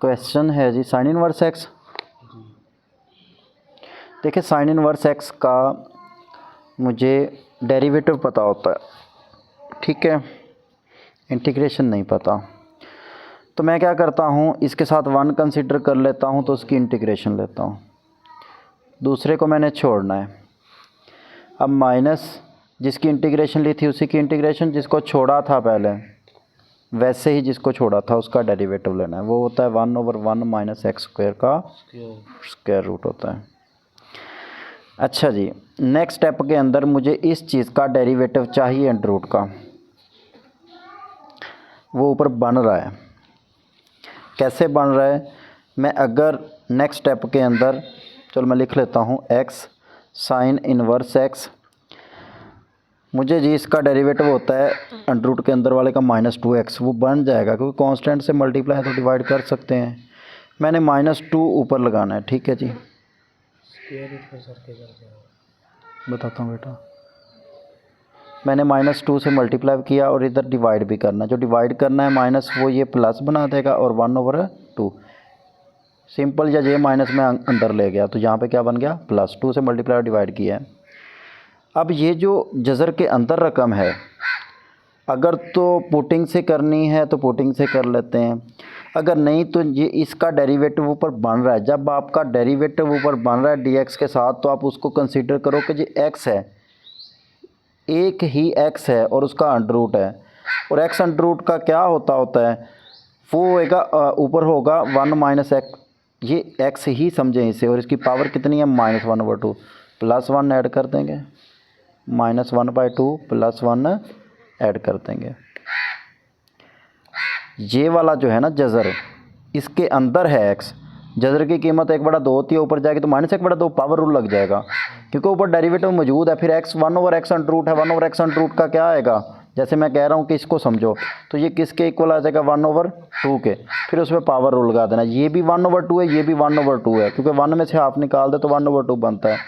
Question है जी sign inverse x. देखिए sign inverse x का मुझे डेरिवेटिव पता होता है, ठीक है, इंटीग्रेशन नहीं पता। तो मैं क्या करता हूँ, इसके साथ 1 कंसीडर कर लेता हूँ तो उसकी इंटीग्रेशन लेता हूँ, दूसरे को मैंने छोड़ना है। अब माइनस जिसकी इंटीग्रेशन ली थी उसी की इंटीग्रेशन, जिसको छोड़ा था पहले वैसे ही जिसको छोड़ा था उसका डेरिवेटिव लेना है। वो होता है 1/1 माइनस एक्स स्क्वायर का स्क्वायर रूट होता है। अच्छा जी, नेक्स्ट स्टेप के अंदर मुझे इस चीज़ का डेरिवेटिव चाहिए अंडर रूट का। वो ऊपर बन रहा है, कैसे बन रहा है, मैं अगर नेक्स्ट स्टेप के अंदर, चलो मैं लिख लेता हूँ एक्स साइन इनवर्स एक्स। मुझे जी इसका डेरिवेटिव होता है अंडर रूट के अंदर वाले का -2x, वो बन जाएगा क्योंकि कांस्टेंट से मल्टीप्लाई तो डिवाइड कर सकते हैं। मैंने -2 ऊपर लगाना है, ठीक है जी। बताता हूँ बेटा, मैंने -2 से मल्टीप्लाई किया और इधर डिवाइड भी करना है। जो डिवाइड करना है माइनस वो ये प्लस बना देगा और 1/2 सिंपल, या ये माइनस में अंदर ले गया तो यहाँ पे क्या बन गया +2 से मल्टीप्लाई डिवाइड किया है। अब ये जो जज़र के अंदर रकम है, अगर तो पुटिंग से करनी है तो पुटिंग से कर लेते हैं, अगर नहीं तो ये इसका डेरिवेटिव ऊपर बन रहा है। जब आपका डेरिवेटिव ऊपर बन रहा है dx के साथ तो आप उसको कंसीडर करो कि जी x है, एक ही x है और उसका अंडर रूट है। और x अंडर रूट का क्या होता है, वो होएगा ऊपर होगा 1 माइनस एक्स, ये x ही समझें इसे, और इसकी पावर कितनी है -1/2, +1 ऐड कर देंगे, -1/2 +1 ऐड कर देंगे। ये वाला जो है ना जज़र, इसके अंदर है x, जज़र की कीमत 1/2 होती है, ऊपर जाएगी तो -1/2 पावर रूल लग जाएगा क्योंकि ऊपर डेरिवेटिव मौजूद है। फिर x 1/x अंडर रूट है, 1/x अंडर रूट का क्या आएगा, जैसे मैं कह रहा हूँ कि इसको समझो तो ये किसके इक्वल आ जाएगा 1/2 के, फिर उसमें पावर रूल लगा देना। ये भी 1/2 है, ये भी 1/2 है, क्योंकि 1 में से हाफ निकाल दे तो 1/2 बनता है।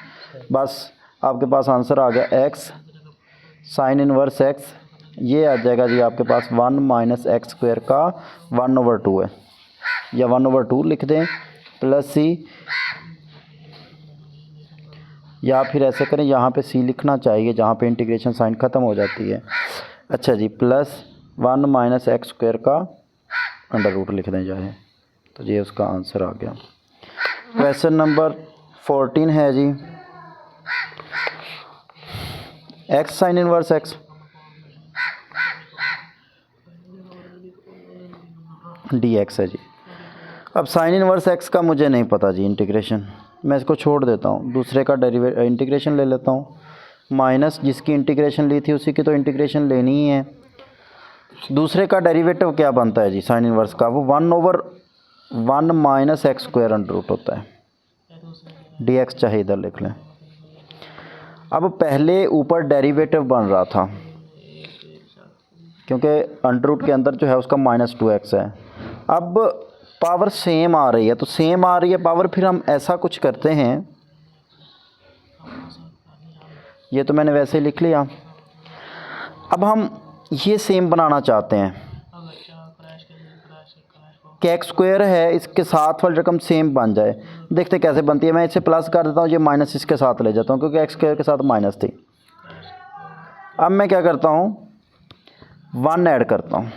बस आपके पास आंसर आ गया एक्स साइन इनवर्स एक्स। ये आ जाएगा जी आपके पास 1 माइनस एक्स स्क्वायर का 1/2 है, या 1/2 लिख दें प्लस सी, या फिर ऐसे करें यहाँ पे सी लिखना चाहिए जहाँ पे इंटीग्रेशन साइन ख़त्म हो जाती है। अच्छा जी, प्लस 1 माइनस एक्स स्क्वायर का अंडर रूट लिख दें जाए, तो ये उसका आंसर आ गया। क्वेश्चन नंबर 14 है जी, x sine inverse x dx है जी। अब साइन इनवर्स एक्स का मुझे नहीं पता जी इंटीग्रेशन, मैं इसको छोड़ देता हूँ, दूसरे का इंटीग्रेशन ले लेता हूँ। माइनस जिसकी इंटीग्रेशन ली थी उसी की तो इंटीग्रेशन लेनी ही है। दूसरे का डेरिवेटिव क्या बनता है जी साइन इनवर्स का, वो 1/1 minus x square under root होता है, dx चाहे इधर लिख लें। अब पहले ऊपर डेरिवेटिव बन रहा था क्योंकि अंडर रूट के अंदर जो है उसका -2x है। अब पावर सेम आ रही है, तो सेम आ रही है पावर, फिर हम ऐसा कुछ करते हैं, ये तो मैंने वैसे ही लिख लिया। अब हम ये सेम बनाना चाहते हैं कि एक्स स्क्वायर है इसके साथ वाली रकम सेम बन जाए। देखते कैसे बनती है, मैं इसे प्लस कर देता हूँ, ये माइनस इसके साथ ले जाता हूँ क्योंकि एक्स स्क्वायर के साथ माइनस थी। अब मैं क्या करता हूँ, 1 ऐड करता हूँ,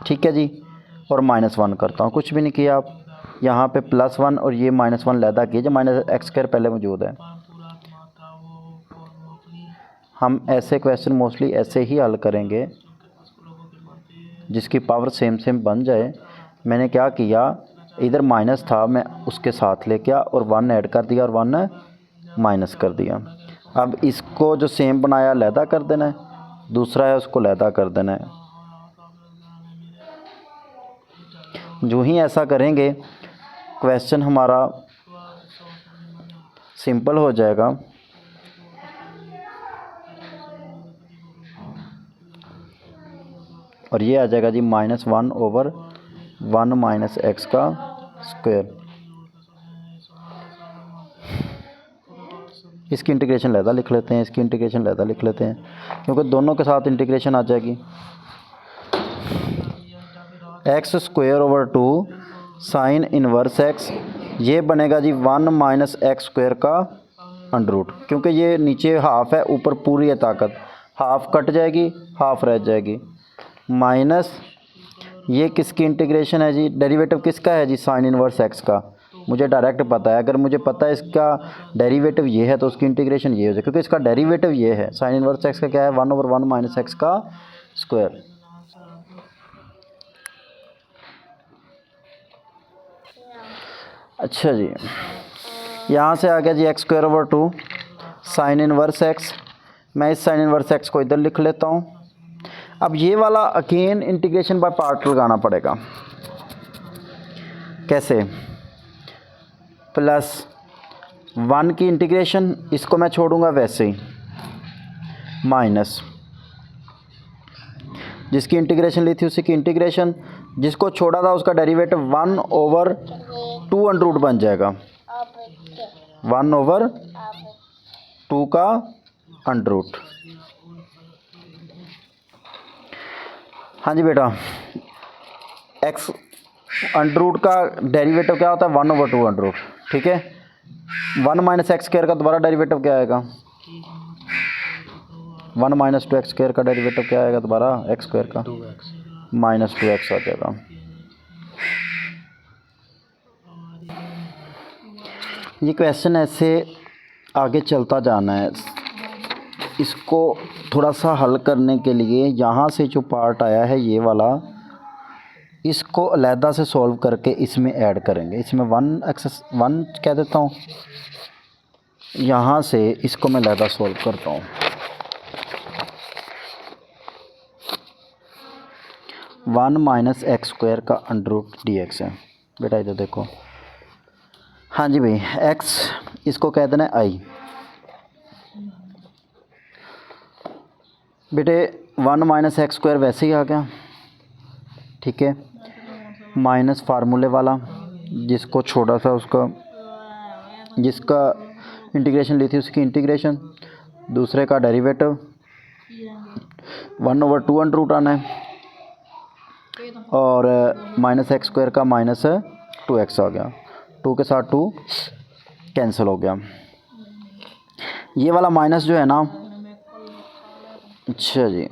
ठीक है जी, और -1 करता हूँ, कुछ भी नहीं किया। आप यहाँ पे +1 और ये -1 लैदा कीजिए, माइनस एक्स स्क्वायर पहले मौजूद है। हम ऐसे क्वेश्चन मोस्टली ऐसे ही हल करेंगे जिसकी पावर सेम सेम बन जाए। मैंने क्या किया, इधर माइनस था मैं उसके साथ ले गया और 1 ऐड कर दिया और 1 माइनस कर दिया। अब इसको जो सेम बनाया लैदा कर देना है, दूसरा है उसको लैदा कर देना है। जो ही ऐसा करेंगे क्वेश्चन हमारा सिंपल हो जाएगा। और ये आ जाएगा जी -1/1 माइनस एक्स का स्क्वायर। इसकी इंटीग्रेशन लैदा लिख लेते हैं, इसकी इंटीग्रेशन लैदा लिख लेते हैं क्योंकि दोनों के साथ इंटीग्रेशन आ जाएगी। x² /2 साइन इनवर्स एक्स, ये बनेगा जी 1 माइनस एक्स स्क्वायर का अंडर रूट, क्योंकि ये नीचे हाफ है ऊपर पूरी है ताकत, हाफ कट जाएगी हाफ रह जाएगी, माइनस ये किसकी इंटीग्रेशन है जी, डेरिवेटिव किसका है जी, साइन इनवर्स एक्स का। मुझे डायरेक्ट पता है, अगर मुझे पता है इसका डेरिवेटिव ये है तो उसकी इंटीग्रेशन ये हो जाए, क्योंकि इसका डेरिवेटिव ये है, साइन इनवर्स एक्स का क्या है 1/1 माइनस एक्स का स्क्वायर। अच्छा जी, यहाँ से आ गया जी x square over 2 sine inverse x. मैं इस साइन इनवर्स एक्स को इधर लिख लेता हूँ। अब ये वाला अगेन इंटीग्रेशन बाय पार्ट लगाना पड़ेगा। कैसे, प्लस 1 की इंटीग्रेशन, इसको मैं छोड़ूंगा वैसे ही, माइनस जिसकी इंटीग्रेशन ली थी उसी की इंटीग्रेशन, जिसको छोड़ा था उसका डेरिवेटिव 1/2 अंडर रूट बन जाएगा, 1/2 का अंडर रूट। हाँ जी बेटा, एक्स अंडर रूट का डेरिवेटिव क्या होता है 1/2 अंडर रूट, ठीक है। 1 माइनस एक्स स्क्वायर का दोबारा डेरिवेटिव क्या आएगा, 1 माइनस 2x स्क्वायर का डेरिवेटिव क्या आएगा दोबारा, एक्स स्क्वायर का माइनस 2x आ जाएगा। ये क्वेश्चन ऐसे आगे चलता जाना है। इसको थोड़ा सा हल करने के लिए यहाँ से जो पार्ट आया है ये वाला, इसको अलहदा से सॉल्व करके इसमें ऐड करेंगे। इसमें 1 कह देता हूँ, यहाँ से इसको मैं अलहदा सॉल्व करता हूँ। 1 माइनस एक्स स्क्वायर का अंडर रूट डी एक्स है बेटा, इधर देखो। हाँ जी भाई, x इसको कह देना है i। बेटे 1 माइनस एक्स स्क्वायर वैसे ही आ गया, ठीक है, माइनस फार्मूले वाला जिसको छोड़ा था उसका, जिसका इंटीग्रेशन ली थी उसकी इंटीग्रेशन, दूसरे का डेरिवेटिव 1/2 अंडर रूट आना है, और माइनस एक्स स्क्वायर का माइनस 2x आ गया, 2 के साथ 2 कैंसिल हो गया। ये वाला माइनस जो है ना, अच्छा जी,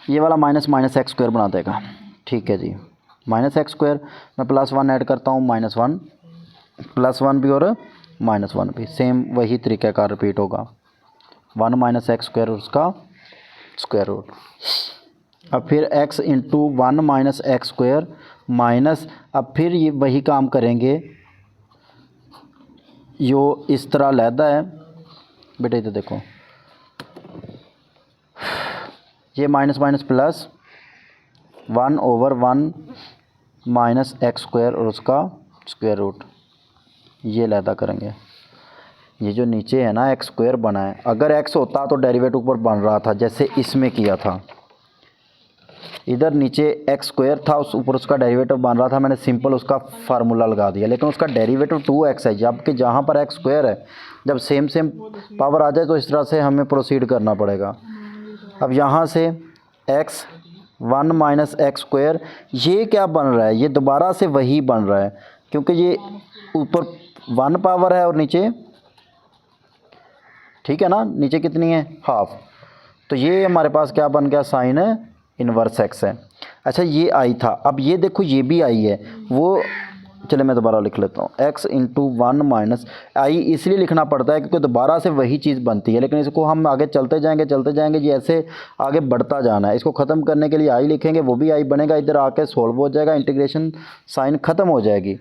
ये वाला माइनस माइनस एक्स स्क्वायर बना देगा, ठीक है जी। माइनस एक्स स्क्वायर मैं +1 ऐड करता हूँ, -1 +1 भी और -1 भी, सेम वही तरीक़ाकार रिपीट होगा। 1 माइनस एक्स स्क्वायर उसका स्क्वायर रूट। अब फिर x into 1 minus x square minus, अब फिर ये वही काम करेंगे, यो इस तरह लहदा है बेटे, इधर देखो, ये minus minus plus 1/1 minus x square और उसका स्क्वायर रूट, ये लहदा करेंगे। ये जो नीचे है ना एक्स स्क्वायर बना है, अगर x होता तो डेरिवेटिव ऊपर बन रहा था जैसे इसमें किया था। इधर नीचे एक्स स्क्वायर था, उस ऊपर उसका डेरिवेटिव बन रहा था, मैंने सिंपल उसका फार्मूला लगा दिया, लेकिन उसका डेरिवेटिव 2x है, जबकि जहाँ पर एक्स स्क्वायर है, जब सेम पावर आ जाए तो इस तरह से हमें प्रोसीड करना पड़ेगा। अब यहाँ से x 1 माइनस एक्स स्क्वायर, ये क्या बन रहा है, ये दोबारा से वही बन रहा है, क्योंकि ये ऊपर 1 पावर है और नीचे, ठीक है ना, नीचे कितनी है, हाफ, तो ये हमारे पास क्या बन गया, साइन इनवर्स एक्स है। अच्छा ये आई था, अब ये देखो ये भी आई है, वो चले मैं दोबारा लिख लेता हूँ, x इंटू 1 माइनस आई इसलिए लिखना पड़ता है क्योंकि दोबारा से वही चीज़ बनती है, लेकिन इसको हम आगे चलते जाएंगे जी, ऐसे आगे बढ़ता जाना है। इसको ख़त्म करने के लिए आई लिखेंगे, वो भी आई बनेगा, इधर आके सॉल्व हो जाएगा, इंटीग्रेशन साइन ख़त्म हो जाएगी।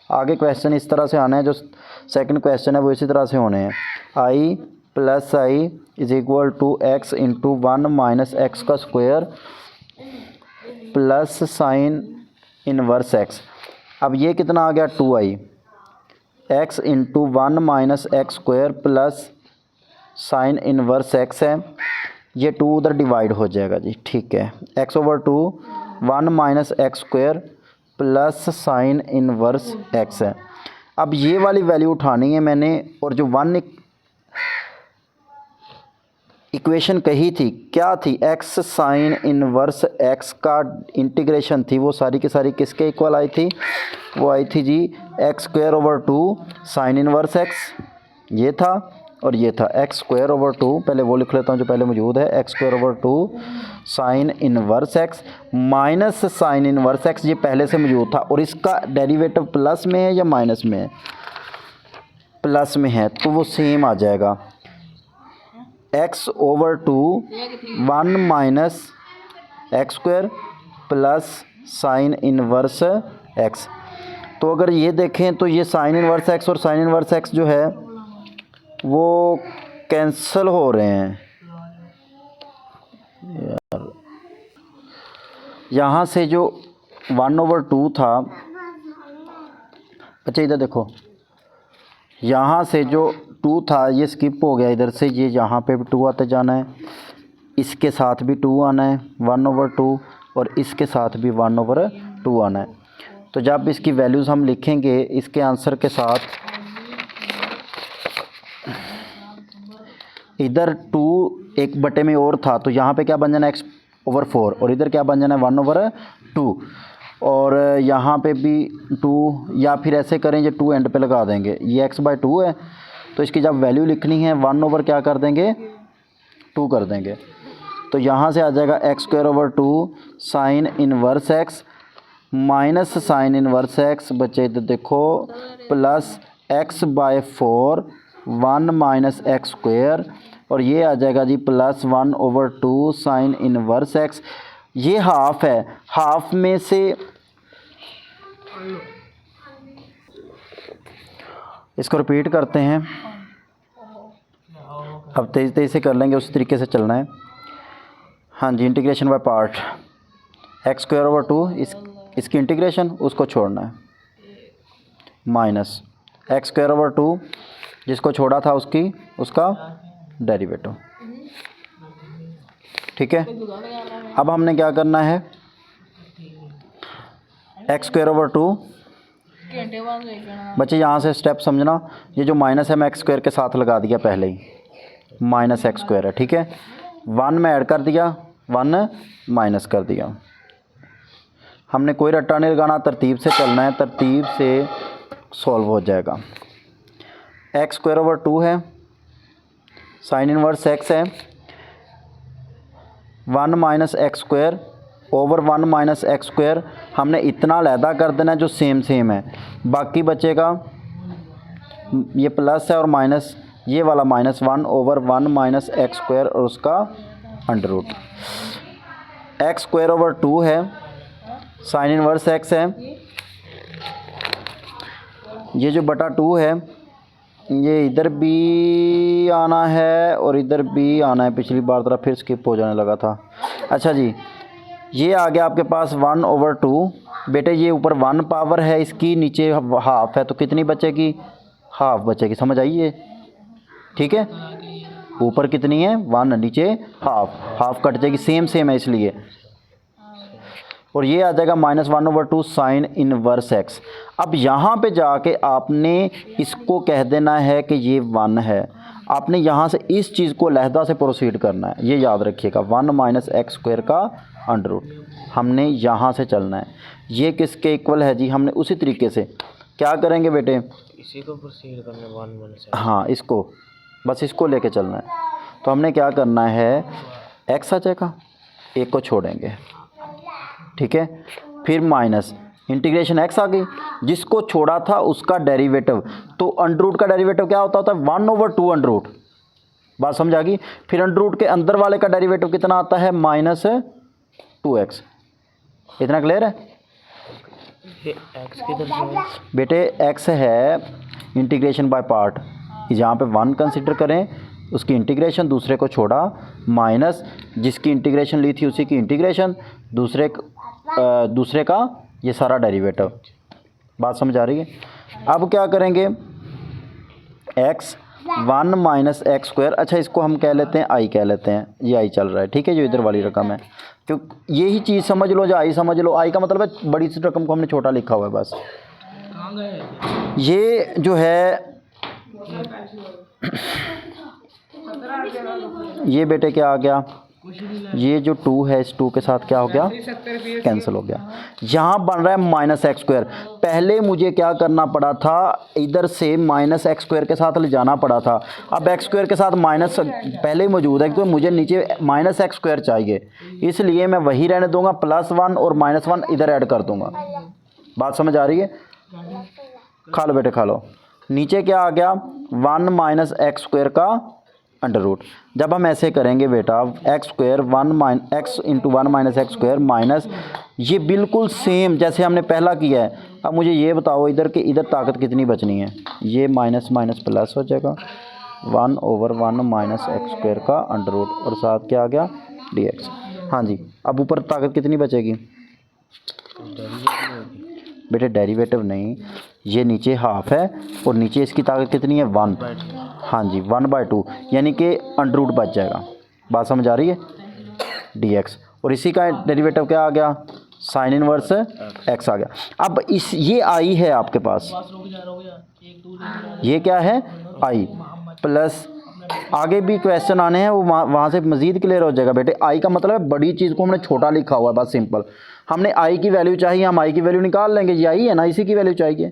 आगे क्वेश्चन इस तरह से आना है, जो सेकंड क्वेश्चन है वो इसी तरह से होने हैं। I plus I is equal to x into 1 minus x का square plus sine inverse x. अब ये कितना आ गया, 2i, x into 1 minus x square plus sine inverse x है, ये 2 उधर डिवाइड हो जाएगा जी, ठीक है, x/2 1 minus x square plus sine inverse x है। अब ये वाली वैल्यू उठानी है मैंने, और जो 1 इक्वेशन कही थी, क्या थी, एक्स साइन इनवर्स एक्स का इंटीग्रेशन थी, वो सारी की सारी किसके इक्वल आई थी, वो आई थी जी x square over 2 sine inverse x, ये था, और ये था एक्स स्क्वायर ओवर 2, पहले वो लिख लेता हूँ जो पहले मौजूद है, x square over 2 sine inverse x minus sign inverse x, ये पहले से मौजूद था, और इसका डेरिवेटिव प्लस में है या माइनस में है, प्लस में है, तो वो सेम आ जाएगा x over 2 1 minus x square plus sine inverse x. तो अगर ये देखें तो ये साइन इनवर्स एक्स और साइन इनवर्स एक्स जो है वो कैंसिल हो रहे हैं यार। यहाँ से जो 1/2 था, अच्छा इधर देखो, यहाँ से जो 2 था ये स्किप हो गया इधर से, ये यहाँ पे भी 2 आते जाना है, इसके साथ भी 2 आना है 1/2, और इसके साथ भी 1/2 आना है। तो जब इसकी वैल्यूज़ हम लिखेंगे इसके आंसर के साथ, इधर 2 एक बटे में और था, तो यहाँ पे क्या बन जाना है x/4, और इधर क्या बन जाना है 1/2, और यहाँ पे भी 2, या फिर ऐसे करें जो 2 एंड पे लगा देंगे, ये x/2 है, तो इसकी जब वैल्यू लिखनी है 1 क्या कर देंगे 2 कर देंगे, तो यहाँ से आ जाएगा x square over 2 sine inverse x minus sign inverse x, बच्चे इधर देखो, plus x/4 1 minus x square, और ये आ जाएगा जी प्लस 1/2 साइन इनवर्स एक्स। ये हाफ है, हाफ में से इसको रिपीट करते हैं, अब तेज़ तेज़ से कर लेंगे, उसी तरीके से चलना है। हाँ जी, integration by part, x square over 2 इसकी इंटीग्रेशन, उसको छोड़ना है, माइनस एक्स स्क्वायर ओवर 2 जिसको छोड़ा था उसका डेरिवेटिव, ठीक है। अब हमने क्या करना है, एक्स स्क्वायर ओवर 2, बच्चे यहाँ से स्टेप समझना, ये जो माइनस है मैं एक्स स्क्वायर के साथ लगा दिया पहले ही, माइनस एक्स स्क्वायर है, ठीक है, 1 में ऐड कर दिया, 1 माइनस कर दिया, हमने कोई रट्टा नहीं लगाना, तरतीब से चलना है, तरतीब से सॉल्व हो जाएगा। एक्स स्क्वायर ओवर 2 है, साइन इनवर्स एक्स है, 1 minus x square over 1 minus x square, हमने इतना अलहदा कर देना जो सेम सेम है, बाकी बचेगा ये प्लस है और माइनस, ये वाला माइनस 1/1 माइनस एक्स स्क्वायर और उसका under root. X square over 2 है, साइन इनवर्स एक्स है, ये जो बटा 2 है ये इधर भी आना है और इधर भी आना है, पिछली बार तरह फिर स्किप हो जाने लगा था। अच्छा जी, ये आ गया आपके पास 1/2, बेटे ये ऊपर 1 पावर है इसकी, नीचे हाफ है, तो कितनी बचेगी, हाफ बचेगी, समझ आइए, ठीक है, ऊपर कितनी है 1, नीचे हाफ कट जाएगी, सेम सेम है इसलिए, और ये आ जाएगा -1/2 साइन इनवर्स एक्स। अब यहाँ पे जाके आपने इसको कह देना है कि ये 1 है, आपने यहाँ से इस चीज़ को लहदा से प्रोसीड करना है, ये याद रखिएगा, 1 माइनस एक्स स्क्वायर का अंडर रूट, हमने यहाँ से चलना है, ये किसके इक्वल है जी, हमने उसी तरीके से क्या करेंगे बेटे, इसी को प्रोसीड करना है 1 से, हाँ इसको, बस इसको लेके चलना है, तो हमने क्या करना है, एक्स आ जाएगा, एक को छोड़ेंगे, ठीक है, फिर माइनस इंटीग्रेशन एक्स आ गई, जिसको छोड़ा था उसका डेरिवेटिव, तो अंडर रूट का डेरिवेटिव क्या होता है 1/2 अंडर रूट, बात समझ आ गई। फिर अंडर रूट के अंदर वाले का डेरिवेटिव कितना आता है -2x, इतना क्लियर है। एक्स किधर से है बेटे एक्स है इंटीग्रेशन बाय पार्ट, जहाँ पे 1 कंसिडर करें उसकी इंटीग्रेशन, दूसरे को छोड़ा, माइनस जिसकी इंटीग्रेशन ली थी उसी की इंटीग्रेशन, दूसरे का ये सारा डेरिवेटिव, बात समझ आ रही है। अब क्या करेंगे, x 1 माइनस एक्स स्क्वायर, अच्छा इसको हम कह लेते हैं i कह लेते हैं, ये i चल रहा है, ठीक है, जो इधर वाली रकम है, क्यों यही चीज़ समझ लो, जो i समझ लो, i का मतलब है बड़ी सी रकम को हमने छोटा लिखा हुआ है बस। ये जो है ये बेटे क्या आ गया, ये जो 2 है इस 2 के साथ क्या हो गया, कैंसिल हो गया। यहाँ बन रहा है माइनस एक्स स्क्वायर। पहले मुझे क्या करना पड़ा था, इधर से माइनस एक्स स्क्वायर के साथ ले जाना पड़ा था। अब एक्स स्क्वायर के साथ माइनस पहले ही मौजूद है, तो मुझे नीचे माइनस एक्स स्क्वायर चाहिए, इसलिए मैं वही रहने दूंगा, +1 और -1 इधर ऐड कर दूंगा। बात समझ आ रही है? खा लो बेटे खा लो। नीचे क्या आ गया, 1 माइनस एक्स स्क्वायर का अंडर रूट। जब हम ऐसे करेंगे बेटा, x square 1 x into 1 minus x square minus, ये बिल्कुल सेम जैसे हमने पहला किया है। अब मुझे ये बताओ इधर के इधर ताकत कितनी बचनी है, ये माइनस माइनस प्लस हो जाएगा, 1/1 माइनस एक्स स्क्वायर का अंडर रूट और साथ क्या आ गया dx। हाँ जी, अब ऊपर ताकत कितनी बचेगी बेटे, डेरिवेटिव नहीं, ये नीचे हाफ है और नीचे इसकी ताकत कितनी है 1। हाँ जी 1/2, यानी कि अंडर रूट बच जाएगा। बात समझ आ रही है, dx। और इसी का डेरिवेटिव क्या आ गया, साइन इनवर्स x आ गया। अब इस ये आई है आपके पास, ये क्या है आई, प्लस आगे भी क्वेश्चन आने हैं, वो वहाँ से मज़ीद क्लियर हो जाएगा बेटे। आई का मतलब है बड़ी चीज़ को हमने छोटा लिखा हुआ है, बस सिंपल। हमने आई की वैल्यू चाहिए, हम आई की वैल्यू निकाल लेंगे, ये आई है ना, इसी की वैल्यू चाहिए।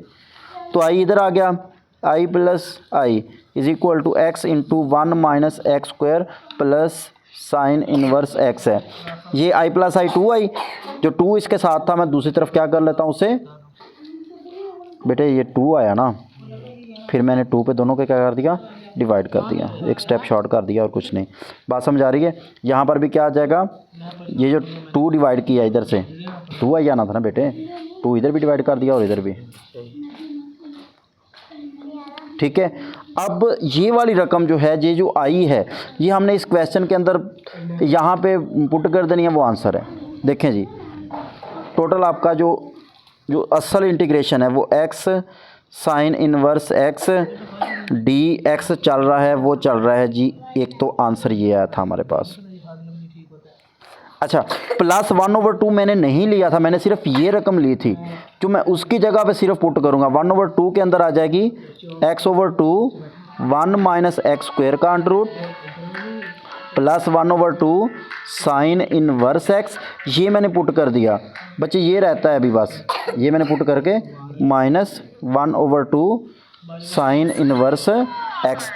तो आई इधर आ गया, I plus I is equal to x into 1 minus x square plus sine inverse x है। ये आई प्लस आई 2 आई, जो 2 इसके साथ था मैं दूसरी तरफ क्या कर लेता हूँ उसे बेटे, ये 2 आया ना, फिर मैंने 2 पे दोनों के क्या कर दिया, डिवाइड कर दिया, एक स्टेप शॉर्ट कर दिया और कुछ नहीं। बात समझ आ रही है? यहाँ पर भी क्या आ जाएगा, ये जो 2 डिवाइड किया इधर से 2 आई जाना था ना बेटे, 2 इधर भी डिवाइड कर दिया और इधर भी, ठीक है। अब ये वाली रकम जो है, ये जो आई है, ये हमने इस क्वेश्चन के अंदर यहाँ पे पुट कर देनी है, वो आंसर है। देखें जी, टोटल आपका जो असल इंटीग्रेशन है वो x sign inverse x dx चल रहा है, वो चल रहा है जी। एक तो आंसर ये आया था हमारे पास। अच्छा, प्लस 1/2 मैंने नहीं लिया था, मैंने सिर्फ ये रकम ली थी, जो मैं उसकी जगह पे सिर्फ पुट करूँगा। 1/2 के अंदर आ जाएगी x/2 1 माइनस एक्स स्क्वायर का under root plus 1/2 sine inverse x, ये मैंने पुट कर दिया बच्चे, ये रहता है अभी बस, ये मैंने पुट करके माइनस 1/2 साइन इनवर्स x।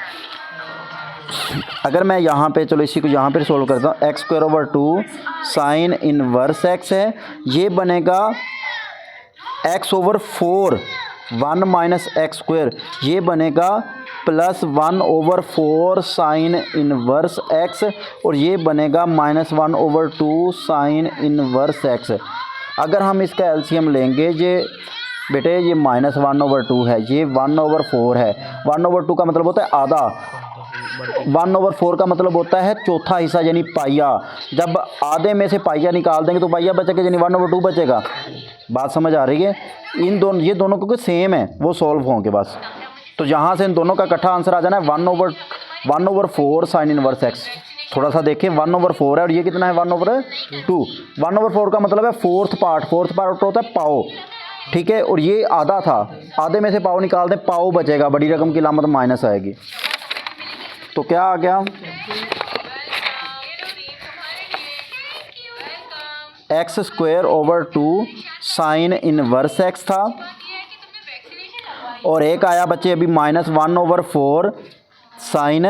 अगर मैं यहाँ पे, चलो इसी को यहाँ पे सोल्व करता हूँ, x²/2 साइन इनवर्स x है, ये बनेगा x/4 1 माइनस एक्स स्क्वायर, ये बनेगा प्लस 1/4 साइन इनवर्स x, और ये बनेगा माइनस 1/2 साइन इनवर्स x। अगर हम इसका एलसीएम लेंगे, ये बेटे ये माइनस 1/2 है, ये 1/4 है। 1/2 का मतलब होता है आधा, 1/4 का मतलब होता है चौथा हिस्सा, यानी पाइया। जब आधे में से पाइया निकाल देंगे तो पाइया बचेगा, यानी 1/2 बचेगा। बात समझ आ रही है? इन दोनों, ये दोनों को सेम है, वो सॉल्व होंगे बस। तो यहाँ से इन दोनों का इकट्ठा आंसर आ जाना है 1/4 साइन इनवर्स x। थोड़ा सा देखें, 1/4 है और ये कितना है 1/2। 1/4 का मतलब है फोर्थ पार्ट होता है पाओ, ठीक है। और ये आधा था, आधे में से पाओ निकाल दें, पाओ बचेगा, बड़ी रकम की लामत माइनस आएगी। तो क्या आ गया, x²/2 साइन इनवर्स x था, और एक आया बच्चे अभी माइनस 1/4 साइन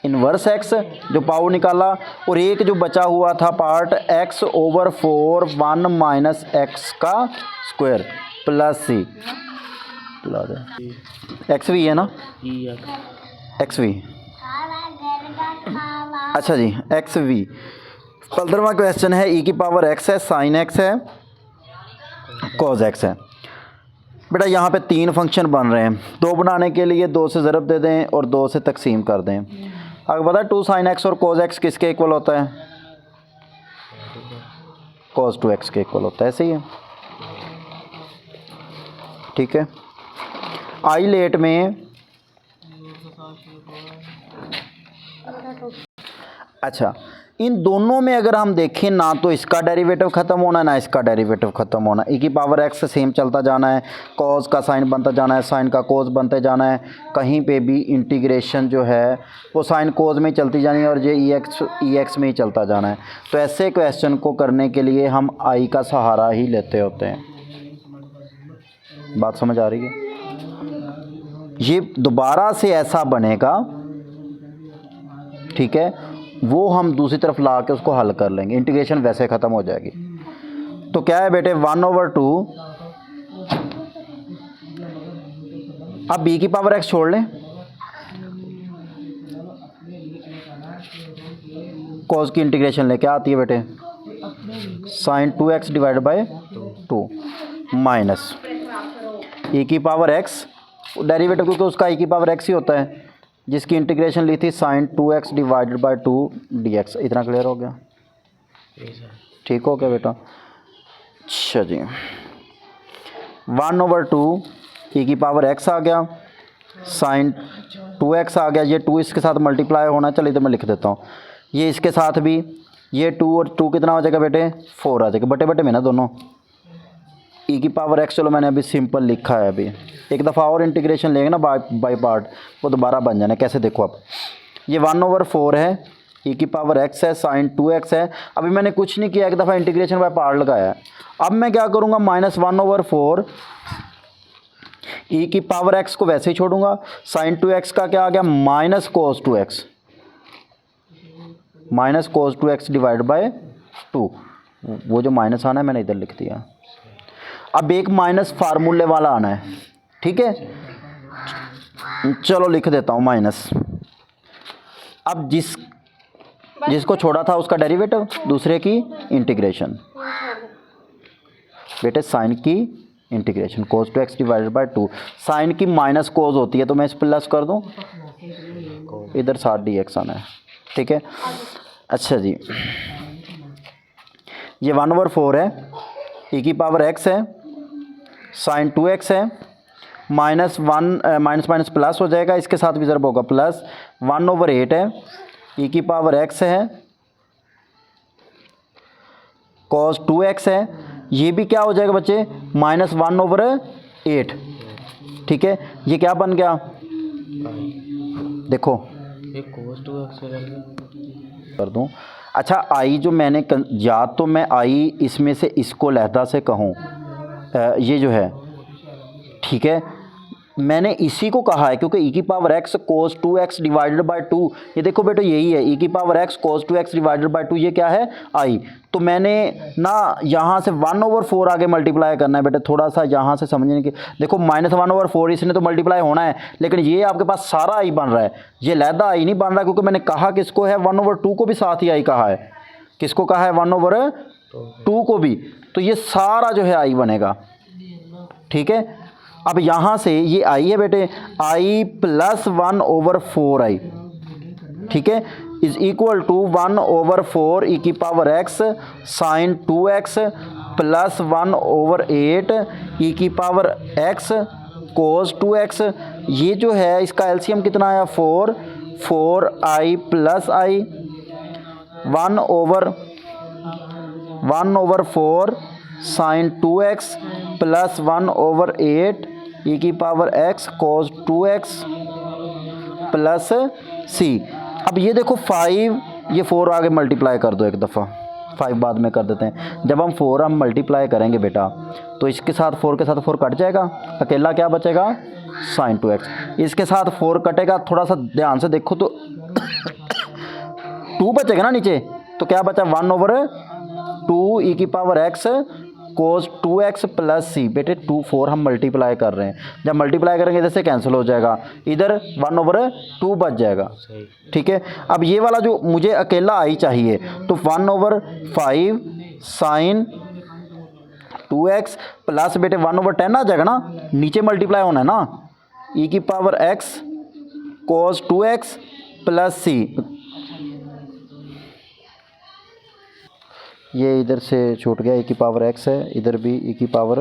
इनवर्स x, जो पाओ निकाला, और एक जो बचा हुआ था पार्ट x/4 1 माइनस एक्स का square plus c, x v है ना, एक्स वी। अच्छा जी, एक्स वी। 15वां क्वेश्चन है, e की पावर x है, साइन x है, कॉज x है। बेटा यहाँ पे 3 फंक्शन बन रहे हैं, 2 बनाने के लिए 2 से ज़रब दे दें और 2 से तकसीम कर दें। अगर पता है 2 साइन x और cos x किसके इक्वल होता है, cos 2x के इक्वल होता है, ऐसे ही है, ठीक है। आई लेट में, अच्छा इन दोनों में अगर हम देखें ना तो इसका डेरिवेटिव ख़त्म होना है ना इसका डेरिवेटिव ख़त्म होना, e की पावर x से सेम चलता जाना है, cos का साइन बनता जाना है, साइन का cos बनते जाना है, कहीं पे भी इंटीग्रेशन जो है वो साइन cos में ही चलती जानी है और ये ex में ही चलता जाना है। तो ऐसे क्वेश्चन को करने के लिए हम i का सहारा ही लेते होते हैं। बात समझ आ रही है? ये दोबारा से ऐसा बनेगा, ठीक है, वो हम दूसरी तरफ ला के उसको हल कर लेंगे, इंटीग्रेशन वैसे ख़त्म हो जाएगी। तो क्या है बेटे 1/2, अब b की पावर x छोड़ लें, cos की इंटीग्रेशन ले क्या आती है बेटे sin 2x divided by 2 minus e की पावर x, डेरिवेटिव क्योंकि उसका e की पावर x ही होता है, जिसकी इंटीग्रेशन ली थी sin 2x divided by 2 dx। इतना क्लियर हो गया? ठीक हो गया बेटा? अच्छा जी, 1/2 e की पावर x आ गया, sin 2x आ गया, ये 2 इसके साथ मल्टीप्लाई होना, चलिए तो मैं लिख देता हूँ, ये इसके साथ भी, ये 2 और 2 कितना हो जाएगा बेटे 4 आ जाएगा, बटे बटे में ना दोनों, e की पावर x चलो मैंने अभी सिंपल लिखा है, अभी एक दफ़ा और इंटीग्रेशन लेंगे ना बाय पार्ट, वो दोबारा बन जाना है। कैसे देखो आप, ये 1/4 है, e की पावर x है, sin 2x है, अभी मैंने कुछ नहीं किया, एक दफ़ा इंटीग्रेशन बाय पार्ट लगाया है। अब मैं क्या करूँगा, -1/4 e की पावर x को वैसे ही छोड़ूंगा, sin 2x का क्या आ गया -cos 2x, -cos 2x divide by 2, वो जो माइनस आना है मैंने इधर लिख दिया। अब एक माइनस फार्मूले वाला आना है, ठीक है, चलो लिख देता हूँ माइनस। अब जिसको छोड़ा था उसका डेरिवेटिव, दूसरे की इंटीग्रेशन, बेटे साइन की integration cos 2x divided by 2, sine की माइनस cos होती है तो मैं इस प्लस कर दूँ, इधर साथ dx आना है, ठीक है। अच्छा जी, ये 1/4 है, e की पावर x है, sin 2x है, माइनस प्लस हो जाएगा, इसके साथ भी ज़रूर होगा प्लस, 1/8 है, e की पावर x है, cos 2x है, ये भी क्या हो जाएगा बच्चे -1/8, ठीक है। ये क्या बन गया देखो, cos 2x कर दूं। अच्छा आई जो मैंने या तो मैं आई इसमें से इसको लहदा से कहूँ, ये जो है, ठीक है, मैंने इसी को कहा है क्योंकि e की power x cos 2x divided by 2, ये देखो बेटो यही है, e की power x cos 2x divided by 2, ये क्या है i। तो मैंने ना यहाँ से 1/4 आगे मल्टीप्लाई करना है बेटे, थोड़ा सा यहाँ से समझने की, देखो -1/4 इसने तो मल्टीप्लाई होना है, लेकिन ये आपके पास सारा i बन रहा है, ये लहदा i नहीं बन रहा, क्योंकि मैंने कहा किसको है 1/2 को भी साथ ही i कहा है, किसको कहा है 1/2 को भी, तो ये सारा जो है i बनेगा, ठीक है। अब यहाँ से ये i है बेटे, i + 1/4i, ठीक है, इज इक्वल टू 1/4 e की power x sin 2x + 1/8 e की पावर x cos 2x, ये जो है इसका एलसीएम कितना आया 4i + i, 1/4 sin 2x + 1/8 e की power x cos 2x plus c। अब ये देखो 5, ये 4 आगे मल्टीप्लाई कर दो एक दफ़ा, 5 बाद में कर देते हैं। जब हम 4 मल्टीप्लाई करेंगे बेटा तो इसके साथ 4 के साथ 4 कट जाएगा, अकेला क्या बचेगा sin 2x, इसके साथ 4 कटेगा, थोड़ा सा ध्यान से देखो तो 2 बचेगा ना नीचे, तो क्या बचा 1/2 e की power x cos 2x plus c। बेटे 2 4 हम मल्टीप्लाई कर रहे हैं, जब मल्टीप्लाई करेंगे इधर से कैंसिल हो जाएगा, इधर 1/2 बच जाएगा, ठीक है। अब ये वाला जो मुझे अकेला i चाहिए, तो 1/5 sin 2x प्लस बेटे 1/10 आ जाएगा ना, नीचे मल्टीप्लाई होना है ना, e की power x cos 2x plus c, ये इधर से छूट गया, e की पावर x है, इधर भी e की पावर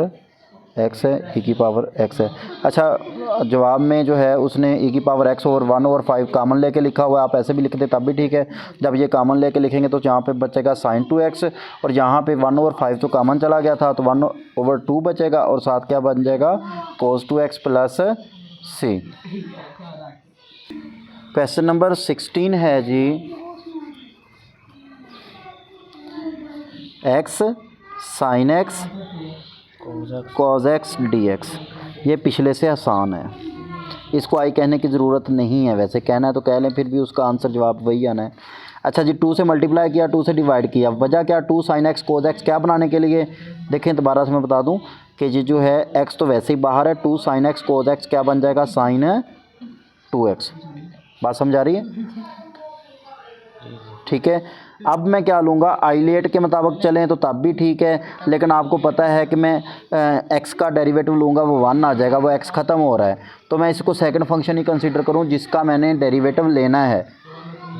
एक्स है, ई की पावर एक्स है। अच्छा, जवाब में जो है उसने ई की पावर एक्स और 1/5 कामन लेके लिखा हुआ है। आप ऐसे भी लिखते तब भी ठीक है। जब ये कामन लेके लिखेंगे तो यहाँ पे बचेगा sin 2x, और यहाँ पे 1/5 तो कामन चला गया था तो 1/2 बचेगा, और साथ क्या बन जाएगा cos 2x plus c। Question number 16 है जी, x sin x cos x dx। ये पिछले से आसान है, इसको आई कहने की ज़रूरत नहीं है, वैसे कहना है तो कह लें, फिर भी उसका आंसर जवाब वही आना है। अच्छा जी, 2 से मल्टीप्लाई किया, 2 से डिवाइड किया, वजह क्या, 2 sin x cos x क्या बनाने के लिए। देखें दोबारा से मैं बता दूं कि ये जो है x तो वैसे ही बाहर है, 2 sin x cos x क्या बन जाएगा sin 2x। बात समझ आ रही है? ठीक है। अब मैं क्या लूँगा, आइलेट के मुताबिक चलें तो तब भी ठीक है, लेकिन आपको पता है कि मैं x का डेरिवेटिव लूँगा वो 1 आ जाएगा, वो x ख़त्म हो रहा है, तो मैं इसको सेकंड फंक्शन ही कंसीडर करूँ जिसका मैंने डेरिवेटिव लेना है।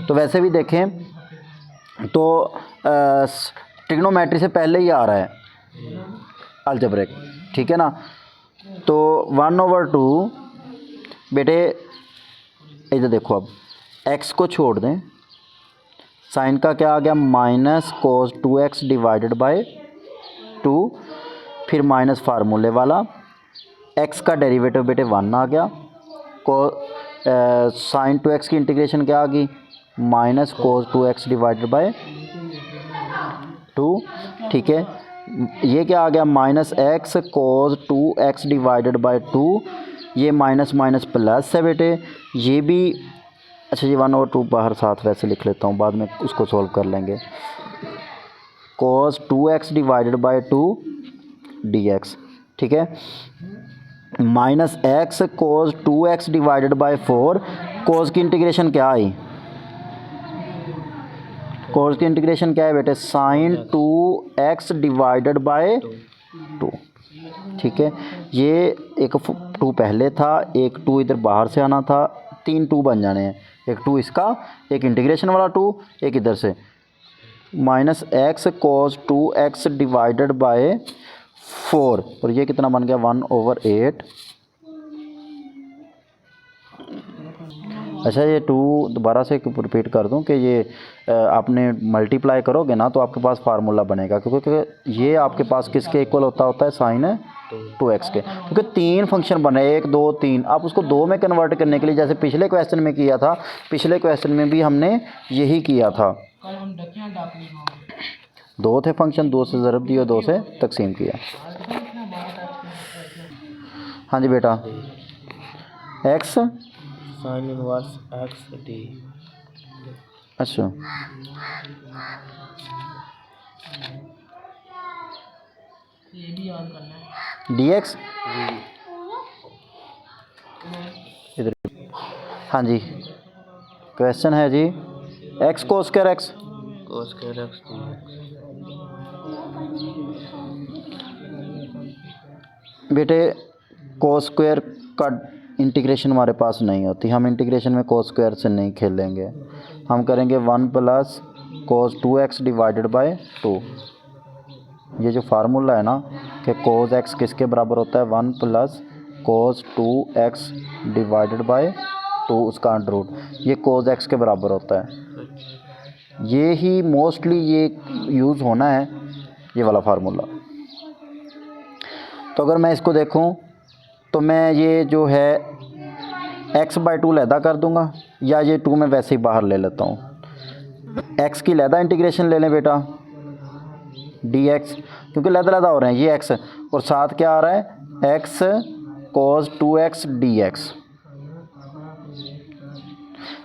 तो वैसे भी देखें तो ट्रिग्नोमेट्री से पहले ही आ रहा है अलजेब्रिक, ठीक है ना। तो 1/2 बेटे इधर देखो, अब x को छोड़ दें, साइन का क्या आ गया minus cos 2x divided by 2, फिर माइनस फार्मूले वाला, x का डेरिवेटिव बेटे 1 आ गया, साइन 2x की इंटीग्रेशन क्या आ गई minus cos 2x divided by 2, ठीक है। ये क्या आ गया minus x cos 2x divided by 2, ये माइनस माइनस प्लस है बेटे, ये भी। अच्छा ये 1/2 बाहर साथ वैसे लिख लेता हूँ, बाद में उसको सॉल्व कर लेंगे। cos 2x divided by 2 dx, ठीक है, minus x cos 2x divided by 4, cos की इंटीग्रेशन क्या आई, cos की इंटीग्रेशन क्या है बेटे sin 2x डिवाइडेड बाय 2, ठीक है। ये एक 2 पहले था, एक 2 इधर बाहर से आना था, 3 2 बन जाने हैं, एक 2 इसका, एक इंटीग्रेशन वाला 2, एक इधर से, minus x cos 2x divided by 4, और ये कितना बन गया 1/8। अच्छा ये 2 दोबारा से रिपीट कर दूं कि ये आपने मल्टीप्लाई करोगे ना तो आपके पास फार्मूला बनेगा, क्योंकि ये आपके पास किसके इक्वल होता है साइन 2x के, क्योंकि 3 फंक्शन बने 1 2 3। आप उसको 2 में कन्वर्ट करने के लिए जैसे पिछले क्वेश्चन में किया था, पिछले क्वेश्चन में भी हमने यही किया था, 2 थे फंक्शन, 2 से ज़रब दिया, 2 से तकसीम किया। हाँ जी बेटा, x sign inverse x D. अच्छा dx इधर, हाँ जी क्वेश्चन है जी x cos square x, cos square x बेटे cos स्क्वायर का इंटीग्रेशन हमारे पास नहीं होती, हम इंटीग्रेशन में cos स्क्वायर से नहीं खेलेंगे, हम करेंगे 1 plus cos 2x divided by 2। ये जो फार्मूला है ना कि cos x किसके बराबर होता है 1 plus cos 2x divided by 2 उसका अंडर रूट, ये cos x के बराबर होता है। ये ही मोस्टली ये यूज़ होना है, ये वाला फार्मूला। तो अगर मैं इसको देखूं तो मैं ये जो है x/2 लैदा कर दूंगा, या ये 2 में वैसे ही बाहर ले लेता हूँ। x की लैदा इंटीग्रेशन ले लें बेटा dx, क्योंकि लैदा लैदा हो रहे हैं, ये x और साथ क्या आ रहा है x cos 2x dx।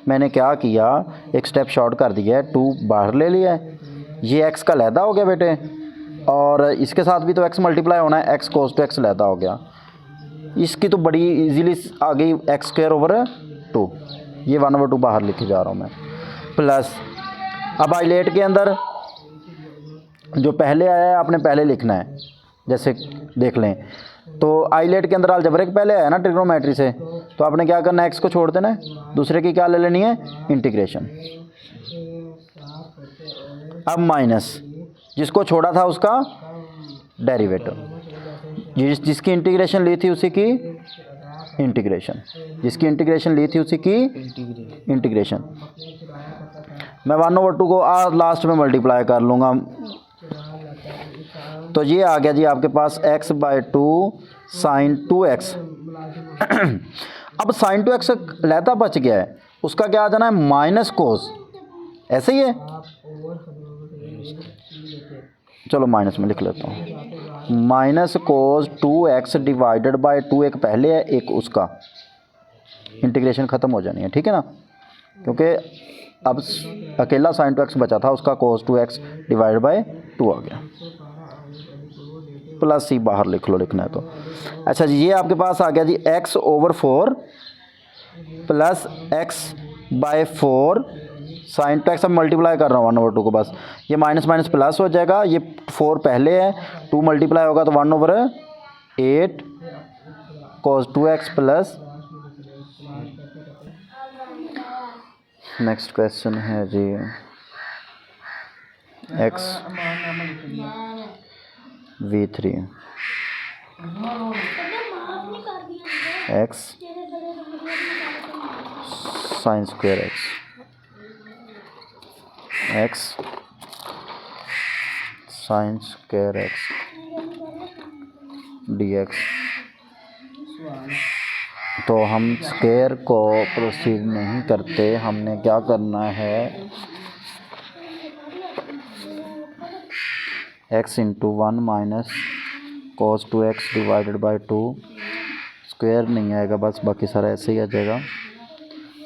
मैंने क्या किया, एक स्टेप शॉर्ट कर दिया है, 2 बाहर ले लिया है, ये x का लैदा हो गया बेटे, और इसके साथ भी तो x मल्टीप्लाई होना है, x cos 2x लैदा हो गया। इसकी तो बड़ी इजीली आ गई x²/2, ये 1/2 बाहर लिखे जा रहा हूँ मैं, प्लस अब आइलेट के अंदर जो पहले आया है आपने पहले लिखना है, जैसे देख लें तो आइलेट के अंदर अलजेब्रिक पहले आया ना ट्रिग्नोमेट्री से, तो आपने क्या करना है x को छोड़ देना है, दूसरे की क्या ले लेनी है इंटीग्रेशन। अब माइनस जिसको छोड़ा था उसका डेरिवेटिव, जिसकी इंटीग्रेशन ली थी उसी की इंटीग्रेशन, जिसकी इंटीग्रेशन ली थी उसी की इंटीग्रेट इंटीग्रेशन। मैं 1/2 को लास्ट में मल्टीप्लाई कर लूँगा, तो ये आ गया जी आपके पास x/2 sin 2x। अब sin 2x लहता बच गया है, उसका क्या आ जाना है माइनस कोस, ऐसे ही है। चलो माइनस में लिख लेता हूँ, minus cos 2x divided by 2, एक पहले है एक उसका, इंटीग्रेशन ख़त्म हो जानी है, ठीक है ना, क्योंकि अब अकेला sin 2x बचा था, उसका कोस 2x डिवाइडेड बाय 2 आ गया, प्लस सी बाहर लिख लो लिखना है तो। अच्छा जी, ये आपके पास आ गया जी x/4 plus x/4 sin 2x। अब मल्टीप्लाई कर रहा हूँ 1/2 को, बस ये माइनस माइनस प्लस हो जाएगा, ये 4 पहले है, 2 मल्टीप्लाई होगा तो 1/8 cos 2x plus. Next question है जी x/3 x sin square x sin square x dx। तो हम स्क्वायर को प्रोसीड नहीं करते, हमने क्या करना है x × 1 minus cos 2x divided by 2, square नहीं आएगा बस, बाकी सारा ऐसे ही आ जाएगा,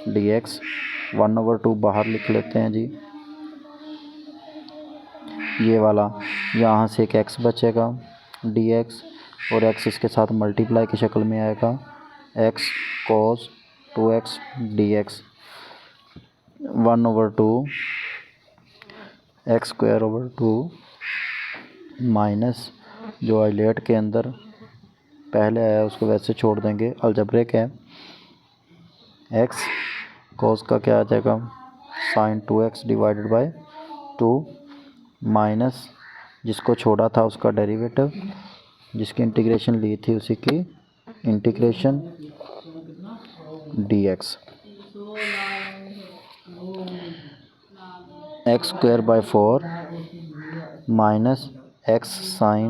dx 1/2 बाहर लिख लेते हैं जी, ये वाला यहाँ से एक x बचेगा dx, और x इसके साथ मल्टीप्लाई की शक्ल में आएगा, x cos 2x dx 1/2 x²/2 minus जो आइलेट के अंदर पहले आया उसको वैसे छोड़ देंगे, अलजेब्रिक है, x cos का क्या आ जाएगा sin 2x divided by 2 minus जिसको छोड़ा था उसका डेरिवेटिव, जिसकी इंटीग्रेशन ली थी उसी की integration dx x²/4 minus x sin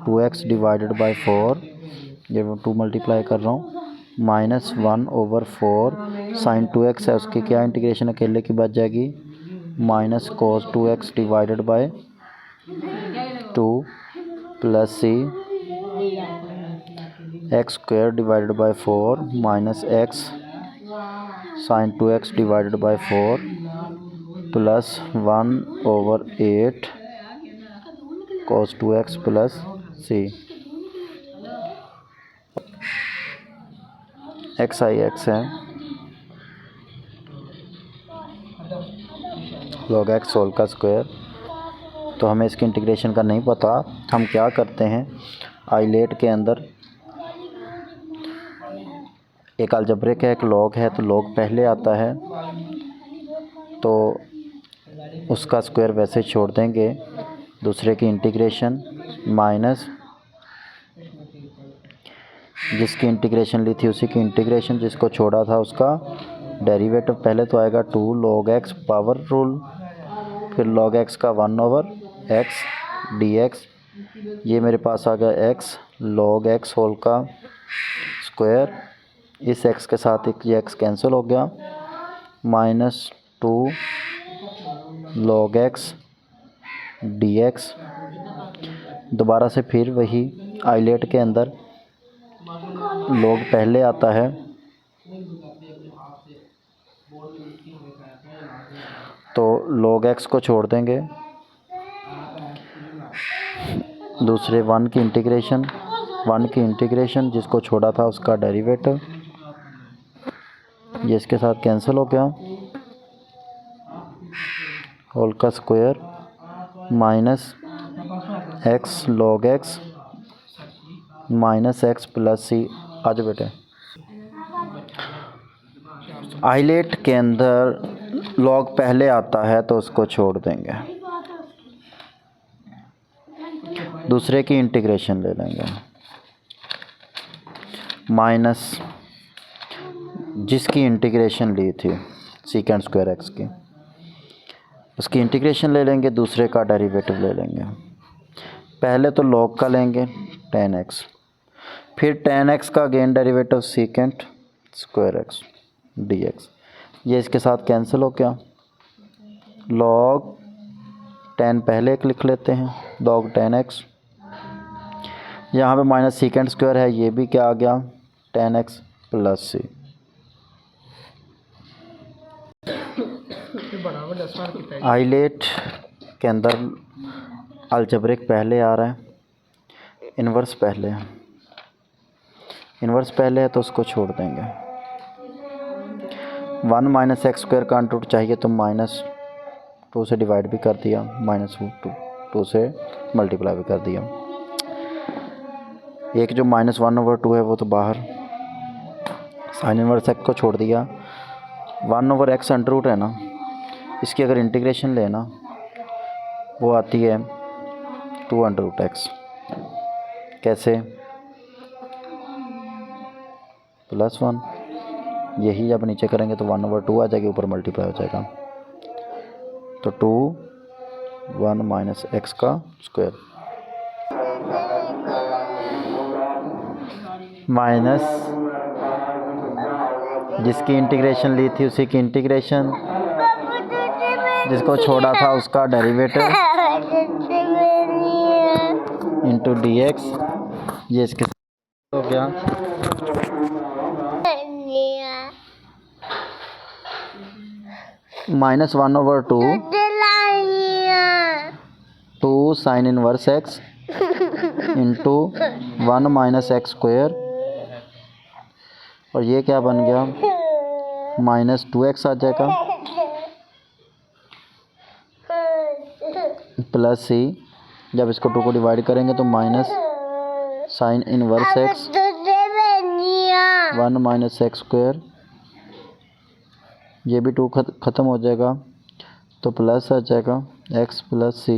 2x divided by 4, ये 2 मल्टीप्लाई कर रहा हूँ, माइनस 1/4 sin 2x है, उसकी क्या इंटीग्रेशन अकेले की बच जाएगी minus cos 2x divided by 2 plus c x² divided by 4 minus x sin 2x divided by 4 plus 1/8 cos 2x plus c. x i x है, log x होल का square, तो हमें इसकी इंटीग्रेशन का नहीं पता, हम क्या करते हैं आइलेट के अंदर एक अलजेब्रिक है एक लॉग है, तो लॉग पहले आता है तो उसका स्क्वायर वैसे छोड़ देंगे, दूसरे की इंटीग्रेशन माइनस जिसकी इंटीग्रेशन ली थी उसी की इंटीग्रेशन, जिसको छोड़ा था उसका डेरिवेटिव, पहले तो आएगा 2 log x पावर रूल, फिर log x का 1/x dx, ये मेरे पास आ गया x log x होल का स्क्वायर, इस x के साथ एक ये x कैंसिल हो गया, माइनस 2 log x dx। दोबारा से फिर वही आइलेट के अंदर log पहले आता है, तो log x को छोड़ देंगे, दूसरे 1 की इंटीग्रेशन जिसको छोड़ा था उसका डेरिवेटिव, ये इसके साथ कैंसिल हो गया, होल का square minus x log x minus x plus C. आज बेटे आइलेट के अंदर log पहले आता है तो उसको छोड़ देंगे, दूसरे की इंटीग्रेशन ले लेंगे, माइनस जिसकी इंटीग्रेशन ली थी सीकेंड स्क्वायर एक्स की, उसकी इंटीग्रेशन ले लेंगे, दूसरे का डेरिवेटिव ले लेंगे। पहले तो लॉग का लेंगे tan x, फिर tan x का again derivative secant square x dx। ये इसके साथ कैंसिल हो गया। लॉग tan पहले एक लिख लेते हैं, log tan x, यहाँ पे माइनस सीकेंड स्क्वायर है, ये भी क्या आ गया tan x प्लस सी। आइलेट के अंदर अलजेब्रिक पहले आ रहा है, इन्वर्स पहले है। इन्वर्स पहले है तो उसको छोड़ देंगे। 1 माइनस एक्स स्क्वायर का अंडर रूट चाहिए तो -2 से डिवाइड भी कर दिया, -2 से मल्टीप्लाई भी कर दिया। एक जो -1/2 है वो तो बाहर, साइन इन्वर्स एक्स को छोड़ दिया। 1/x अंडर रूट है ना, इसकी अगर इंटीग्रेशन लेना वो आती है 2√x। कैसे? +1, यही जब नीचे करेंगे तो 1/2 आ जाएगी, ऊपर मल्टीप्लाई हो जाएगा। तो 2 1 माइनस एक्स का स्क्वायर माइनस जिसकी इंटीग्रेशन ली थी उसी की इंटीग्रेशन, जिसको छोड़ा था उसका डेरिवेटिव इंटू dx। ये इसके हो गया -1/2 2 sine inverse x into 1 minus x square, और ये क्या बन गया -2x आ जाएगा प्लस सी। जब इसको 2 को डिवाइड करेंगे तो minus sign inverse x 1 minus x square, ये भी 2 ख़त्म हो जाएगा तो प्लस आ जाएगा x प्लस सी।